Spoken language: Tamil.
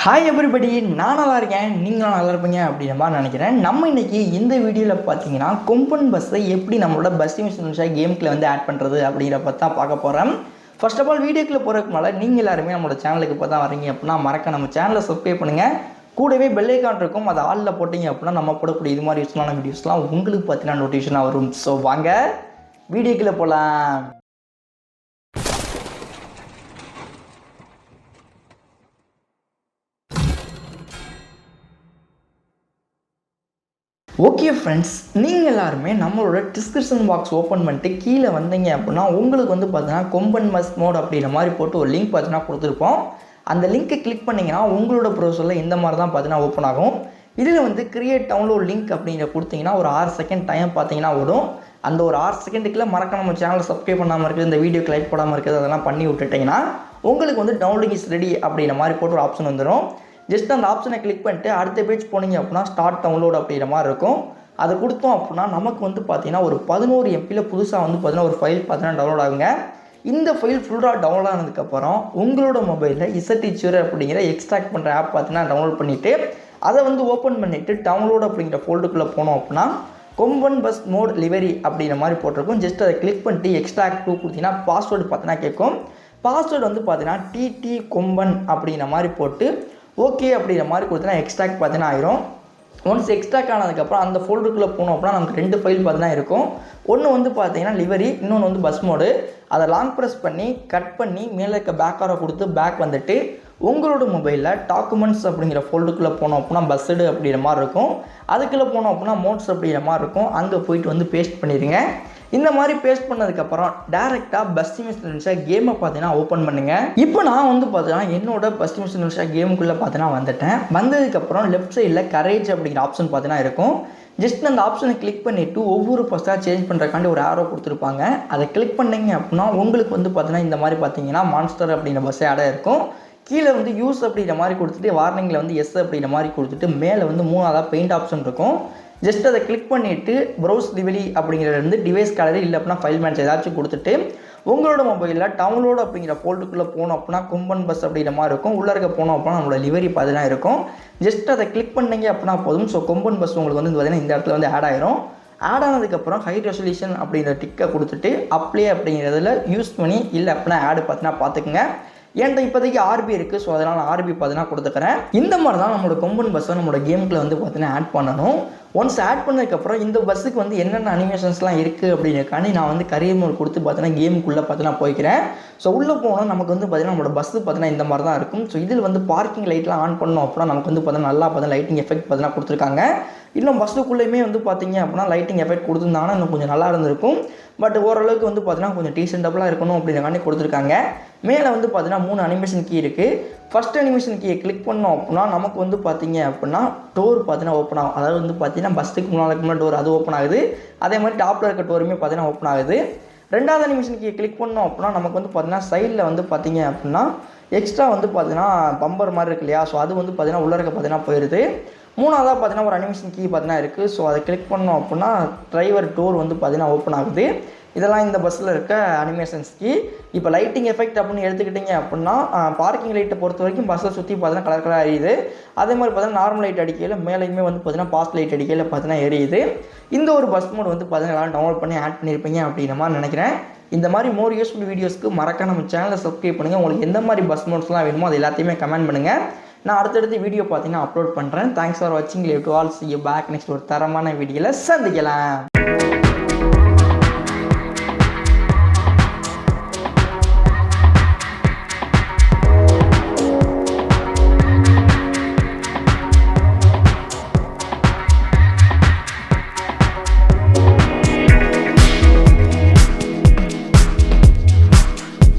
ஹாய் எவ்ரிபடி, நான் நல்லா இருக்கேன், நீங்களும் நல்லா இருப்பீங்க அப்படின்ற மாதிரி நினைக்கிறேன். நம்ம இன்னைக்கு இந்த வீடியோவில் பார்த்தீங்கன்னா கொம்பன் பஸ்ஸை எப்படி நம்மளோட பஸ் மிஷின் கேமுக்குள்ள வந்து ஆட் பண்ணுறது அப்படிங்கிற பற்றி தான் பார்க்க போகிறேன். ஃபர்ஸ்ட் ஆஃப் ஆல் வீடியோக்குள்ளே போகிறதுக்கு முன்னாடி நீங்கள் எல்லாருமே நம்மளோட சேனலுக்கு இப்போ தான் வரீங்க அப்படின்னா மறக்க நம்ம சேனலை சப்ஸ்கிரைப் பண்ணுங்கள். கூடவே பெல் ஐக்கான் இருக்கும், அதை ஆலில் போட்டிங்க அப்படின்னா நம்ம போடக்கூடிய இது மாதிரி யூஸ்ஃபுல்லான வீடியோஸ்லாம் உங்களுக்கு பார்த்தீங்கன்னா நோட்டிஃபிகேஷனாக வரும். ஸோ வாங்க வீடியோக்குள்ளே போகலாம். ஓகே ஃப்ரெண்ட்ஸ், நீங்கள் எல்லாருமே நம்மளோட டிஸ்கிரிப்ஷன் பாக்ஸ் ஓப்பன் பண்ணிட்டு கீழே வந்தீங்க அப்படின்னா உங்களுக்கு வந்து பார்த்தீங்கன்னா கொம்பன் பஸ் மோட் அப்படின்ற மாதிரி போட்டு ஒரு லிங்க் பார்த்தீங்கன்னா கொடுத்துருப்போம். அந்த லிங்க்கை கிளிக் பண்ணிங்கன்னா உங்களோட ப்ரௌசரில் இந்த மாதிரி தான் பார்த்தீங்கன்னா ஓப்பன் ஆகும். இதில் வந்து கிரியேட் டவுன்லோட் லிங்க் அப்படிங்கிற கொடுத்தீங்கன்னா ஒரு 6 செகண்ட் டைம் பார்த்தீங்கன்னா வரும். அந்த ஒரு 6 செகண்டுக்குள்ளே மறக்க நம்ம சேனலை சப்ஸ்கிரைப் பண்ணாமல் இருக்குது, இந்த வீடியோக்கு லைக் போடாமல் இருக்குது, அதெல்லாம் பண்ணி விட்டுட்டிங்கன்னா உங்களுக்கு வந்து டவுன்லோடிங் இஸ் ரெடி அப்படின்ற மாதிரி போட்டு ஒரு ஆப்ஷன் வந்துடும். ஜஸ்ட் அந்த ஆப்ஷனை கிளிக் பண்ணிட்டு அடுத்த பேஜ் போனீங்க அப்படின்னா ஸ்டார்ட் டவுன்லோட் அப்படிங்கிற மாதிரி இருக்கும். அதை கொடுத்தோம் அப்படின்னா நமக்கு வந்து பார்த்தீங்கன்னா ஒரு 11 MBயில் புதுசாக வந்து பார்த்தீங்கன்னா ஒரு ஃபைல் பார்த்தீங்கன்னா டவுன்லோட் ஆகுங்க. இந்த ஃபைல் ஃபுல்லாக டவுன்லோட் ஆனதுக்கப்புறம் உங்களோட மொபைலில் இசட்டீச்சர் அப்படிங்கிற எக்ஸ்ட்ராக்ட் பண்ணுற ஆப் பார்த்தீங்கன்னா டவுன்லோட் பண்ணிவிட்டு அதை வந்து ஓப்பன் பண்ணிவிட்டு டவுன்லோட் அப்படிங்கிற ஃபோல்டுக்குள்ளே போனோம் அப்படின்னா கொம்பன் பஸ் மோட் லிவரி அப்படிங்கிற மாதிரி போட்டிருக்கும். ஜஸ்ட் அதை கிளிக் பண்ணிட்டு எக்ஸ்ட்ராக்ட் 2 கொடுத்தீங்கன்னா பாஸ்வேர்டு பார்த்தீங்கன்னா கேட்கும். பாஸ்வேர்டு வந்து பார்த்தீங்கன்னா டிடி கொம்பன் அப்படிங்கிற மாதிரி போட்டு ஓகே அப்படிங்கிற மாதிரி கொடுத்தீங்கன்னா எக்ஸ்ட்ராக்ட் பார்த்தீங்கன்னா ஆயிரும். ஒன்ஸ் எக்ஸ்ட்ராக்ட் ஆனதுக்கப்புறம் அந்த ஃபோல்டருக்குள்ளே போனோம் அப்படின்னா நமக்கு 2 ஃபைல் பார்த்தீங்கன்னா இருக்கும். ஒன்று வந்து பார்த்தீங்கன்னா லிவரி, இன்னொன்று வந்து பஸ் மோடு. அதை லாங் ப்ரெஸ் பண்ணி கட் பண்ணி மேலே இருக்க பேக்காரை கொடுத்து பேக் வந்துட்டு உங்களோட மொபைலில் டாக்குமெண்ட்ஸ் அப்படிங்கிற ஃபோல்டருக்குள்ளே போனோம் அப்படின்னா பஸ்ஸடு அப்படிங்கிற மாதிரி இருக்கும். அதுக்குள்ளே போனோம் அப்படின்னா மோட்ஸ் அப்படிங்கிற மாதிரி இருக்கும். அங்கே போயிட்டு வந்து பேஸ்ட் பண்ணிடுங்க. இந்த மாதிரி பேஸ்ட் பண்ணதுக்கப்புறம் டேரெக்டாக பஸ் மிஷின் கேமை பார்த்தீங்கன்னா ஓப்பன் பண்ணுங்கள். இப்போ நான் வந்து பார்த்தீங்கன்னா என்னோட பஸ் மிஷின் கேமுக்குள்ளே பார்த்தீங்கன்னா வந்துட்டேன். வந்ததுக்கப்புறம் லெஃப்ட் சைடில் கரேஜ் அப்படிங்கிற ஆப்ஷன் பார்த்தீங்கன்னா இருக்கும். ஜஸ்ட் அந்த ஆப்ஷனை கிளிக் பண்ணிவிட்டு ஒவ்வொரு பஸ்ஸாக சேஞ்ச் பண்ணுறக்காண்டி ஒரு ஆரோ கொடுத்துருப்பாங்க. அதை கிளிக் பண்ணிங்க அப்படின்னா உங்களுக்கு வந்து பார்த்தீங்கன்னா இந்த மாதிரி பார்த்தீங்கன்னா மான்ஸ்டர் அப்படிங்கிற பஸ்ஸே ஆடாக இருக்கும். கீழே வந்து யூஸ் அப்படிங்கிற மாதிரி கொடுத்துட்டு வார்னிங்கில் வந்து எஸ் அப்படிங்கிற மாதிரி கொடுத்துட்டு மேலே வந்து 3ஆவதாக பெயிண்ட் ஆப்ஷன் இருக்கும். ஜஸ்ட் அதை கிளிக் பண்ணிவிட்டு ப்ரௌஸ் டிவெலி அப்படிங்கிறது வந்து டிவைஸ் கேலரி இல்லை அப்படின்னா ஃபைல் மேனேஜ் ஏதாச்சும் கொடுத்துட்டு உங்களோட மொபைலில் டவுன்லோட் அப்படிங்கிற ஃபோல்டுக்குள்ளே போனோம் அப்படின்னா கொம்பன் பஸ் அப்படிங்கிற மாதிரி இருக்கும். உள்ளே இருக்க போனோம் அப்படின்னா நம்மளோட லிவரி பார்த்தீங்கன்னா இருக்கும். ஜஸ்ட் அதை கிளிக் பண்ணிங்க அப்படின்னா போதும். ஸோ கொம்பன் பஸ் உங்களுக்கு வந்து பார்த்தீங்கன்னா இந்த இடத்துல வந்து ஆட் ஆயிரும். ஆட் ஆனதுக்கப்புறம் ஹை ரெசல்யூஷன் அப்படிங்கிற டிக்கை கொடுத்துட்டு அப்ளை அப்படிங்கிறதுல யூஸ் பண்ணி இல்லை அப்படின்னா ஆடு பார்த்தீங்கன்னா பார்த்துக்குங்க. ஏன்டா இப்போதைக்கு ஆர்பி இருக்குது, ஸோ அதனால் ஆர்பி பார்த்தீங்கன்னா கொடுத்துக்கிறேன். இந்த மாதிரி தான் நம்மளோட கொம்பன் பஸ்ஸை நம்மளோட கேமுக்குள்ள வந்து பார்த்தீங்கன்னா ஆட் பண்ணணும். ஒன்ஸ் ஆட் பண்ணதுக்கப்புறம் இந்த பஸ்ஸுக்கு வந்து என்னென்ன அனிமேஷன்ஸ்லாம் இருக்குது அப்படிங்கிறக்காண்டி நான் வந்து கரியர் மோட் கொடுத்து பார்த்தீங்கன்னா கேமுக்குள்ளே பார்த்தீங்கன்னா போய்க்கிறேன். ஸோ உள்ளே போனால் நமக்கு வந்து பார்த்தீங்கன்னா நம்மளோட பஸ்ஸு பார்த்தீங்கன்னா இந்த மாதிரி தான் இருக்கும். ஸோ இதில் வந்து பார்க்கிங் லைட்லாம் ஆன் பண்ணோம் அப்படின்னா நமக்கு வந்து பார்த்தீங்கன்னா நல்லா பார்த்தீங்கன்னா லைட்டிங் எஃபெக்ட் பார்த்தீங்கன்னா கொடுத்துருக்காங்க. இன்னும் பஸ்ஸுக்குள்ளேயுமே வந்து பார்த்தீங்க அப்படின்னா லைட்டிங் எஃபெக்ட் கொடுத்துருந்தாங்கன்னா இன்னும் கொஞ்சம் நல்லா இருந்திருக்கும். பட் ஓரளவுக்கு வந்து பார்த்தீங்கன்னா கொஞ்சம் டீசென்டபுளாக இருக்கணும் அப்படிங்கிறக்காண்டி கொடுத்துருக்காங்க. மேலே வந்து பார்த்தீங்கன்னா 3 அனிமேஷன் கீ இருக்குது. ஃபஸ்ட் அனிமேஷன் கீயை கிளிக் பண்ணோம் அப்படின்னா நமக்கு வந்து பார்த்தீங்க அப்படின்னா டோர் பார்த்தீங்கன்னா ஓப்பன் ஆகும். அதாவது வந்து பார்த்தீங்கன்னா பஸ்ஸுக்கு முன்னாடி டோர் அது ஓப்பன் ஆகுது. அதே மாதிரி டாப்பில் இருக்க டோருமே பார்த்தீங்கன்னா ஓப்பன் ஆகுது. 2ஆவது அனிமேஷன் கீயை கிளிக் பண்ணோம் அப்படின்னா நமக்கு வந்து பார்த்தீங்கன்னா சைடில் வந்து பார்த்தீங்க அப்படின்னா எக்ஸ்ட்ரா வந்து பார்த்தீங்கன்னா பம்பர் மாதிரி இருக்கு இல்லையா, ஸோ அது வந்து பார்த்தீங்கன்னா உள்ளே இருக்க பார்த்தீங்கன்னா போயிடுது. 3ஆவதாக பார்த்தீங்கன்னா ஒரு அனிமேஷன் கீ பார்த்தீங்கன்னா இருக்குது. ஸோ அதை கிளிக் பண்ணோம் அப்படின்னா டிரைவர் டோர் வந்து பார்த்தீங்கன்னா ஓப்பன் ஆகுது. இதெல்லாம் இந்த பஸ்ஸில் இருக்க அனிமேஷன்ஸ் கீ. இப்போ லைட்டிங் எஃபெக்ட் அப்படின்னு எடுத்துக்கிட்டிங்க அப்படின்னா பார்க்கிங் லைட்டை பொறுத்த வரைக்கும் பஸ்ஸை சுற்றி பார்த்தீங்கன்னா கலர் கலராக எரியுது. அதே மாதிரி பார்த்தீங்கன்னா நார்மல் லைட் அடிக்கையில் மேலேயுமே வந்து பார்த்தீங்கன்னா பாஸ்ட் லைட் அடிக்கையில் பார்த்தீங்கன்னா எரியுது. இந்த ஒரு பஸ் மோட் வந்து பார்த்தீங்கன்னா எல்லாம் டவுன்லோட் பண்ணி ஆட் பண்ணியிருப்பீங்க அப்படின்ற மாதிரி நினைக்கிறேன். இந்த மாதிரி மோர் யூஸ்ஃபுல் வீடியோஸ்க்கு மறக்காம நம்ம சேனலை சப்ஸ்கிரைப் பண்ணுங்கள். உங்களுக்கு எந்த மாதிரி பஸ் மோட்ஸ்லாம் வேணுமோ அது எல்லாத்தையுமே கமெண்ட் பண்ணுங்கள். நான் அடுத்தடுத்து வீடியோ பார்த்தீங்கன்னா அப்லோட் பண்ணுறேன். தேங்க்ஸ் ஃபார் வாட்சிங். Live to all. see you back next ஒரு தரமான வீடியோவில் சந்திக்கலாம்.